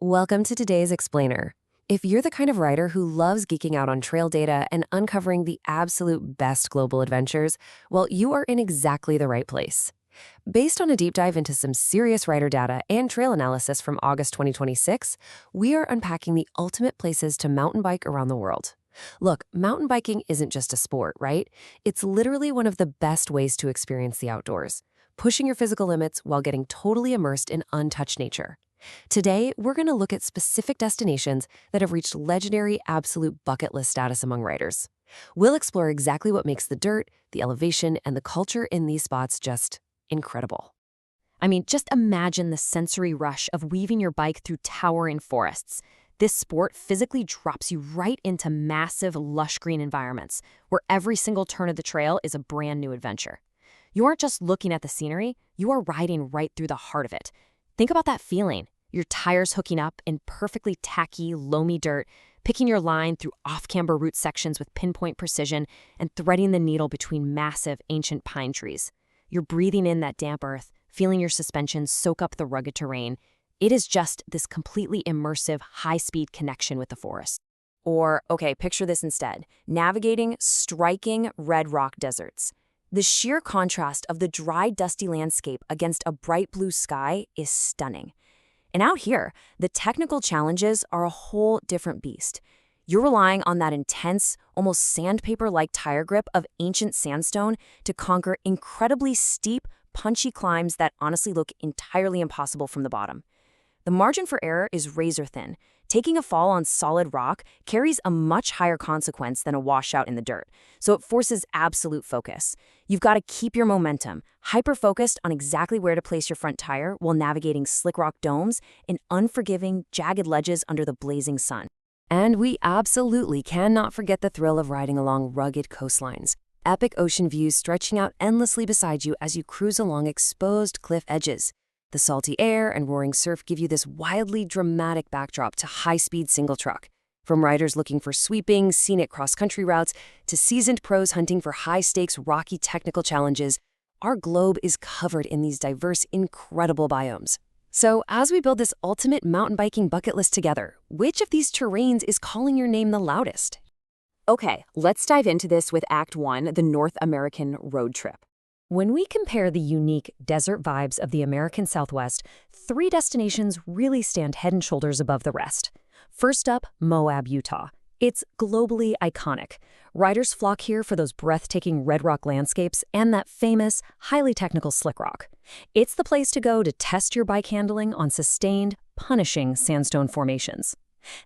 Welcome to today's Explainer. If you're the kind of writer who loves geeking out on trail data and uncovering the absolute best global adventures, well, you are in exactly the right place. Based on a deep dive into some serious writer data and trail analysis from August 2026, we are unpacking the ultimate places to mountain bike around the world. Look, mountain biking isn't just a sport, right? It's literally one of the best ways to experience the outdoors, pushing your physical limits while getting totally immersed in untouched nature. Today, we're going to look at specific destinations that have reached legendary absolute bucket list status among writers. We'll explore exactly what makes the dirt, the elevation, and the culture in these spots just incredible. I mean, just imagine the sensory rush of weaving your bike through towering forests. This sport physically drops you right into massive, lush green environments, where every single turn of the trail is a brand new adventure. You aren't just looking at the scenery, you are riding right through the heart of it. Think about that feeling. Your tires hooking up in perfectly tacky, loamy dirt, picking your line through off-camber route sections with pinpoint precision, and threading the needle between massive, ancient pine trees. You're breathing in that damp earth, feeling your suspension soak up the rugged terrain. It is just this completely immersive, high-speed connection with the forest. Or, okay, picture this instead, navigating striking red rock deserts. The sheer contrast of the dry, dusty landscape against a bright blue sky is stunning. And out here, the technical challenges are a whole different beast. You're relying on that intense, almost sandpaper-like tire grip of ancient sandstone to conquer incredibly steep, punchy climbs that honestly look entirely impossible from the bottom. The margin for error is razor thin. Taking a fall on solid rock carries a much higher consequence than a washout in the dirt, so it forces absolute focus. You've got to keep your momentum, hyper-focused on exactly where to place your front tire while navigating slick rock domes and unforgiving, jagged ledges under the blazing sun. And we absolutely cannot forget the thrill of riding along rugged coastlines. Epic ocean views stretching out endlessly beside you as you cruise along exposed cliff edges. The salty air and roaring surf give you this wildly dramatic backdrop to high-speed single truck. From riders looking for sweeping, scenic cross-country routes to seasoned pros hunting for high-stakes, rocky technical challenges, our globe is covered in these diverse, incredible biomes. So, as we build this ultimate mountain biking bucket list together, which of these terrains is calling your name the loudest? Okay, let's dive into this with Act 1, the North American road trip. When we compare the unique desert vibes of the American Southwest, three destinations really stand head and shoulders above the rest. First up, Moab, Utah. It's globally iconic. Riders flock here for those breathtaking red rock landscapes and that famous, highly technical slick rock. It's the place to go to test your bike handling on sustained, punishing sandstone formations.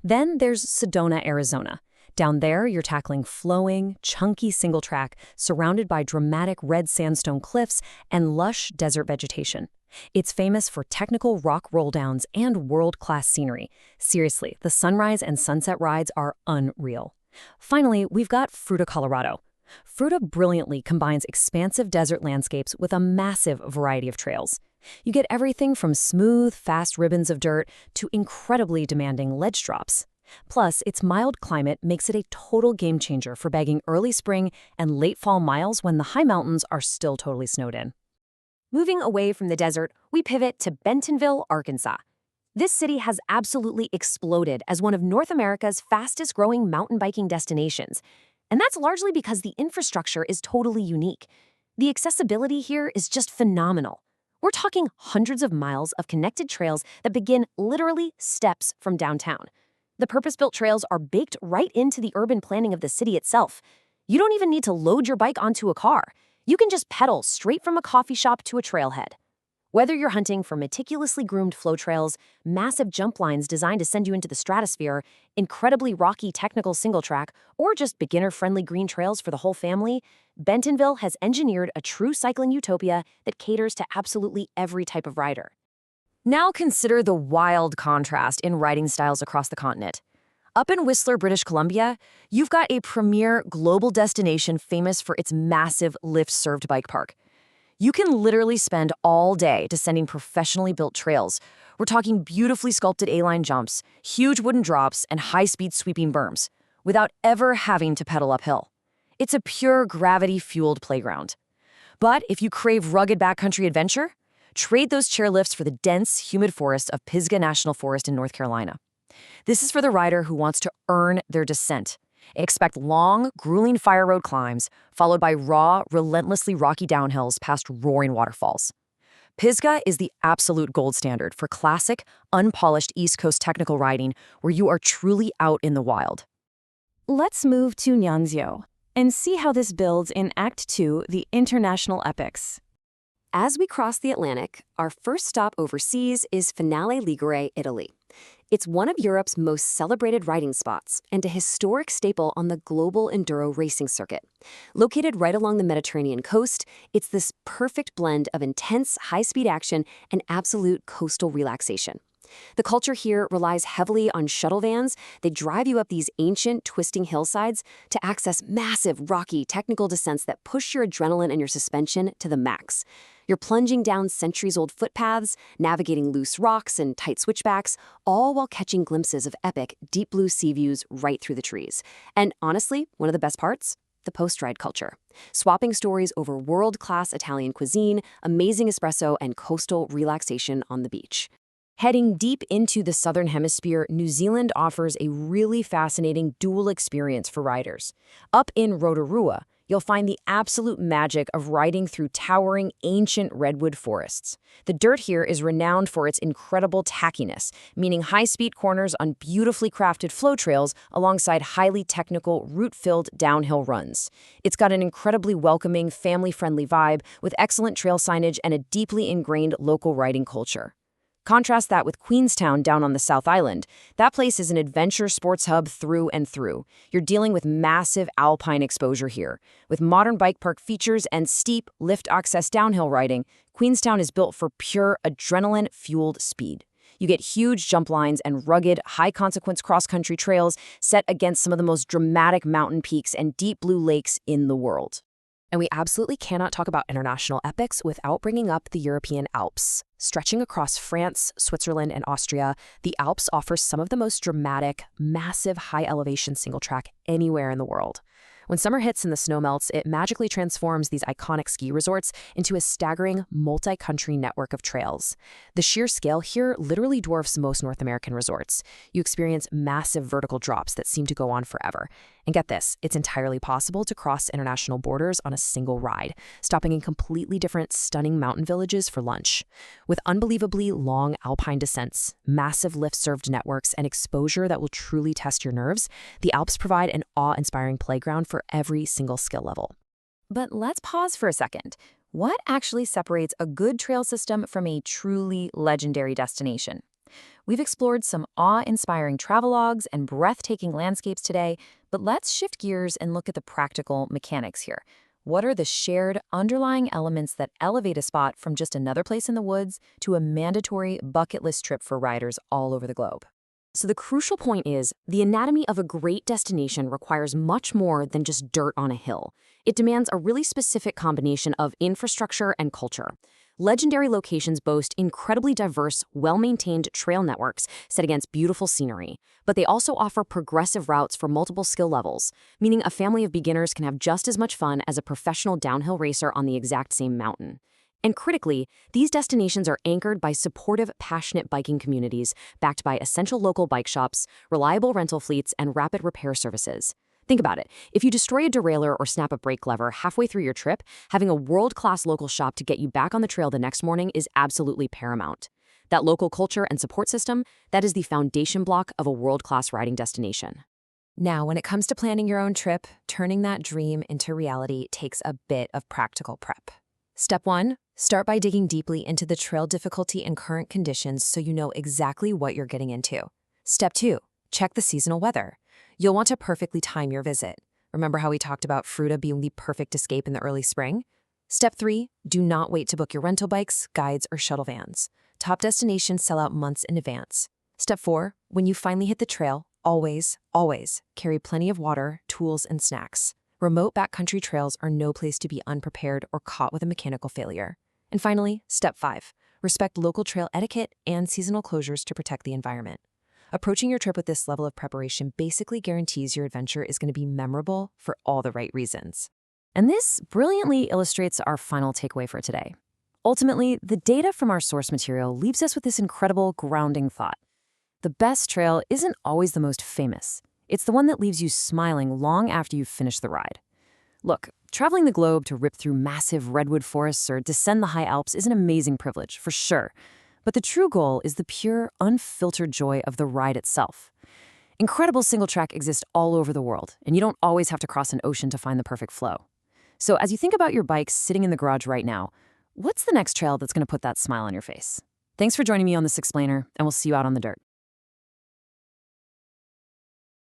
Then there's Sedona, Arizona. Down there, you're tackling flowing, chunky single track surrounded by dramatic red sandstone cliffs and lush desert vegetation. It's famous for technical rock rolldowns and world-class scenery. Seriously, the sunrise and sunset rides are unreal. Finally, we've got Fruita, Colorado. Fruita brilliantly combines expansive desert landscapes with a massive variety of trails. You get everything from smooth, fast ribbons of dirt to incredibly demanding ledge drops. Plus, its mild climate makes it a total game changer for bagging early spring and late fall miles when the high mountains are still totally snowed in. Moving away from the desert, we pivot to Bentonville, Arkansas. This city has absolutely exploded as one of North America's fastest-growing mountain biking destinations. And that's largely because the infrastructure is totally unique. The accessibility here is just phenomenal. We're talking hundreds of miles of connected trails that begin literally steps from downtown. The purpose-built trails are baked right into the urban planning of the city itself. You don't even need to load your bike onto a car. You can just pedal straight from a coffee shop to a trailhead. Whether you're hunting for meticulously groomed flow trails, massive jump lines designed to send you into the stratosphere, incredibly rocky technical single track, or just beginner-friendly green trails for the whole family, Bentonville has engineered a true cycling utopia that caters to absolutely every type of rider. Now consider the wild contrast in riding styles across the continent. Up in Whistler, British Columbia, you've got a premier global destination famous for its massive lift-served bike park. You can literally spend all day descending professionally built trails. We're talking beautifully sculpted A-line jumps, huge wooden drops, and high-speed sweeping berms, without ever having to pedal uphill. It's a pure gravity-fueled playground. But if you crave rugged backcountry adventure, Trade those chairlifts for the dense, humid forest of Pisgah National Forest in North Carolina. This is for the rider who wants to earn their descent. Expect long, grueling fire road climbs, followed by raw, relentlessly rocky downhills past roaring waterfalls. Pisgah is the absolute gold standard for classic, unpolished East Coast technical riding where you are truly out in the wild. Let's move to Nyanzio and see how this builds in Act 2, the International Epics. As we cross the Atlantic, our first stop overseas is Finale Ligure, Italy. It's one of Europe's most celebrated riding spots and a historic staple on the global enduro racing circuit. Located right along the Mediterranean coast, it's this perfect blend of intense, high-speed action and absolute coastal relaxation. The culture here relies heavily on shuttle vans. They drive you up these ancient, twisting hillsides to access massive, rocky, technical descents that push your adrenaline and your suspension to the max. You're plunging down centuries-old footpaths, navigating loose rocks and tight switchbacks, all while catching glimpses of epic, deep blue sea views right through the trees. And honestly, one of the best parts? The post-ride culture. Swapping stories over world-class Italian cuisine, amazing espresso, and coastal relaxation on the beach. Heading deep into the Southern Hemisphere, New Zealand offers a really fascinating dual experience for riders. Up in Rotorua, you'll find the absolute magic of riding through towering, ancient redwood forests. The dirt here is renowned for its incredible tackiness, meaning high-speed corners on beautifully crafted flow trails alongside highly technical, route-filled downhill runs. It's got an incredibly welcoming, family-friendly vibe with excellent trail signage and a deeply ingrained local riding culture. Contrast that with Queenstown down on the South Island. That place is an adventure sports hub through and through. You're dealing with massive alpine exposure here. With modern bike park features and steep, lift-access downhill riding, Queenstown is built for pure, adrenaline-fueled speed. You get huge jump lines and rugged, high-consequence cross-country trails set against some of the most dramatic mountain peaks and deep blue lakes in the world. And we absolutely cannot talk about international epics without bringing up the European Alps. Stretching across France, Switzerland, and Austria, the Alps offers some of the most dramatic, massive, high-elevation single-track anywhere in the world. When summer hits and the snow melts, it magically transforms these iconic ski resorts into a staggering multi-country network of trails. The sheer scale here literally dwarfs most North American resorts. You experience massive vertical drops that seem to go on forever. And get this, it's entirely possible to cross international borders on a single ride, stopping in completely different, stunning mountain villages for lunch. With unbelievably long alpine descents, massive lift-served networks, and exposure that will truly test your nerves, the Alps provide an awe-inspiring playground for every single skill level. But let's pause for a second. What actually separates a good trail system from a truly legendary destination? We've explored some awe-inspiring travelogues and breathtaking landscapes today, but let's shift gears and look at the practical mechanics here. What are the shared underlying elements that elevate a spot from just another place in the woods to a mandatory bucket list trip for riders all over the globe? So the crucial point is, the anatomy of a great destination requires much more than just dirt on a hill. It demands a really specific combination of infrastructure and culture. Legendary locations boast incredibly diverse, well-maintained trail networks set against beautiful scenery, but they also offer progressive routes for multiple skill levels, meaning a family of beginners can have just as much fun as a professional downhill racer on the exact same mountain. And critically, these destinations are anchored by supportive, passionate biking communities backed by essential local bike shops, reliable rental fleets, and rapid repair services. Think about it. If you destroy a derailleur or snap a brake lever halfway through your trip, having a world-class local shop to get you back on the trail the next morning is absolutely paramount. That local culture and support system, that is the foundation block of a world-class riding destination. Now, when it comes to planning your own trip, turning that dream into reality takes a bit of practical prep. Step 1, start by digging deeply into the trail difficulty and current conditions so you know exactly what you're getting into. Step 2, check the seasonal weather. You'll want to perfectly time your visit. Remember how we talked about Fruta being the perfect escape in the early spring? Step 3, do not wait to book your rental bikes, guides, or shuttle vans. Top destinations sell out months in advance. Step 4, when you finally hit the trail, always carry plenty of water, tools, and snacks. Remote backcountry trails are no place to be unprepared or caught with a mechanical failure. And finally, Step 5, respect local trail etiquette and seasonal closures to protect the environment. Approaching your trip with this level of preparation basically guarantees your adventure is going to be memorable for all the right reasons. And this brilliantly illustrates our final takeaway for today. Ultimately, the data from our source material leaves us with this incredible grounding thought. The best trail isn't always the most famous. It's the one that leaves you smiling long after you've finished the ride. Look, traveling the globe to rip through massive redwood forests or descend the high Alps is an amazing privilege, for sure. But the true goal is the pure, unfiltered joy of the ride itself. Incredible single track exist all over the world, and you don't always have to cross an ocean to find the perfect flow. So as you think about your bike sitting in the garage right now, what's the next trail that's going to put that smile on your face? Thanks for joining me on this explainer, and we'll see you out on the dirt.